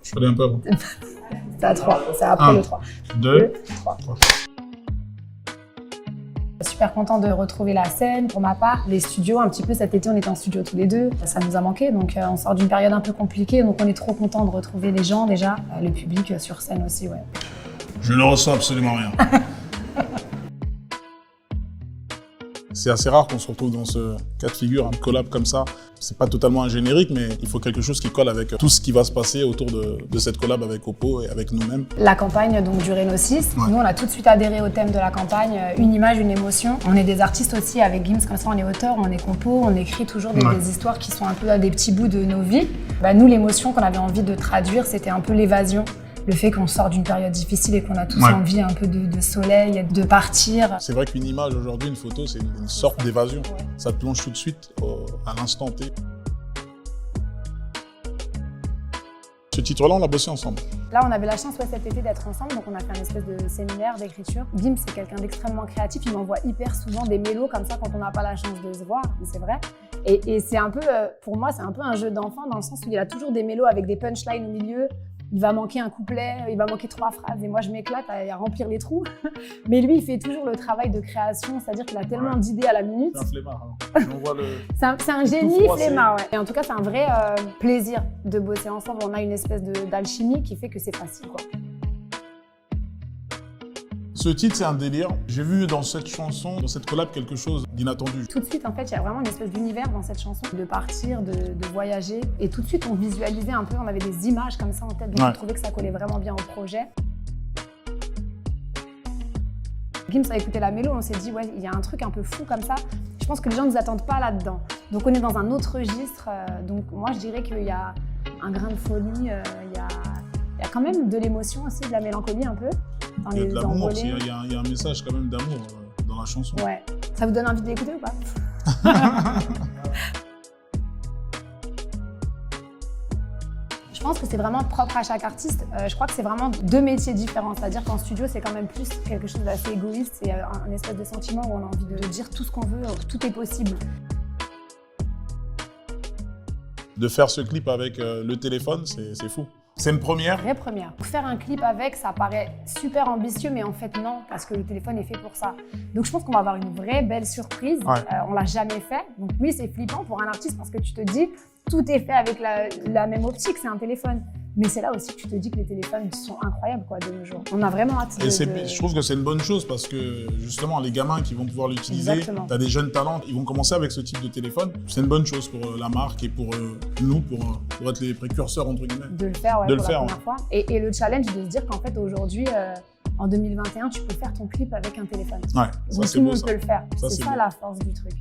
Je connais un peu avant. C'est à 3, c'est après le 3. 2, 3. Super content de retrouver la scène pour ma part. Les studios, un petit peu cet été, on était en studio tous les deux. Ça nous a manqué, donc on sort d'une période un peu compliquée, donc on est trop content de retrouver les gens déjà, le public sur scène aussi, ouais. Je ne ressens absolument rien. C'est assez rare qu'on se retrouve dans ce cas de figure, un collab comme ça. C'est pas totalement un générique, mais il faut quelque chose qui colle avec tout ce qui va se passer autour de cette collab avec Oppo et avec nous-mêmes. La campagne donc du Reno 6, nous on a tout de suite adhéré au thème de la campagne, une image, une émotion. On est des artistes aussi avec Gims, comme ça on est auteur, on est compo, on écrit toujours des histoires qui sont un peu des petits bouts de nos vies. Nous, l'émotion qu'on avait envie de traduire, c'était un peu l'évasion. Le fait qu'on sort d'une période difficile et qu'on a tous envie un peu de soleil, de partir. C'est vrai qu'une image aujourd'hui, une photo, c'est une sorte d'évasion. Ouais. Ça te plonge tout de suite à l'instant T. Ce titre-là, on l'a bossé ensemble. Là, on avait la chance cet été d'être ensemble, donc on a fait un espèce de séminaire d'écriture. Gims, c'est quelqu'un d'extrêmement créatif, il m'envoie hyper souvent des mélos comme ça quand on n'a pas la chance de se voir, c'est vrai. Et c'est un peu, pour moi, c'est un peu un jeu d'enfant dans le sens où il a toujours des mélos avec des punchlines au milieu. Il va manquer un couplet, il va manquer 3 phrases et moi je m'éclate à remplir les trous. Mais lui, il fait toujours le travail de création, c'est-à-dire qu'il a tellement d'idées à la minute. C'est un flemmard. C'est un génie flemmard, ouais. Et en tout cas, c'est un vrai plaisir de bosser ensemble. On a une espèce d'alchimie qui fait que c'est facile, quoi. Ce titre, c'est un délire. J'ai vu dans cette chanson, dans cette collab, quelque chose d'inattendu. Tout de suite, en fait, il y a vraiment une espèce d'univers dans cette chanson, de partir, de voyager. Et tout de suite, on visualisait un peu, on avait des images comme ça en tête, donc on trouvait que ça collait vraiment bien au projet. Gims a écouté la mélo, on s'est dit, ouais, il y a un truc un peu fou comme ça. Je pense que les gens ne nous attendent pas là-dedans. Donc on est dans un autre registre. Donc moi, je dirais qu'il y a un grain de folie, il y a quand même de l'émotion aussi, de la mélancolie un peu. Il y a de l'amour aussi, il y a un message quand même d'amour dans la chanson. Ouais. Ça vous donne envie de l'écouter ou pas? Je pense que c'est vraiment propre à chaque artiste. Je crois que c'est vraiment 2 métiers différents. C'est-à-dire qu'en studio, c'est quand même plus quelque chose d'assez égoïste. C'est un espèce de sentiment où on a envie de dire tout ce qu'on veut, tout est possible. De faire ce clip avec le téléphone, c'est fou. C'est une première. Vraie première. Faire un clip avec, ça paraît super ambitieux, mais en fait non, parce que le téléphone est fait pour ça. Donc je pense qu'on va avoir une vraie belle surprise. On l'a jamais fait. Donc oui, c'est flippant pour un artiste parce que tu te dis, tout est fait avec la même optique, c'est un téléphone. Mais c'est là aussi que tu te dis que les téléphones sont incroyables quoi, de nos jours. On a vraiment hâte Je trouve que c'est une bonne chose parce que justement, les gamins qui vont pouvoir l'utiliser, tu as des jeunes talents, ils vont commencer avec ce type de téléphone. C'est une bonne chose pour la marque et pour nous, pour être les précurseurs entre guillemets. De le faire, ouais, pour la première fois. Et le challenge de se dire qu'en fait aujourd'hui, en 2021, tu peux faire ton clip avec un téléphone. Ouais, ça c'est beau. Tout le monde peut le faire. C'est ça la force du truc.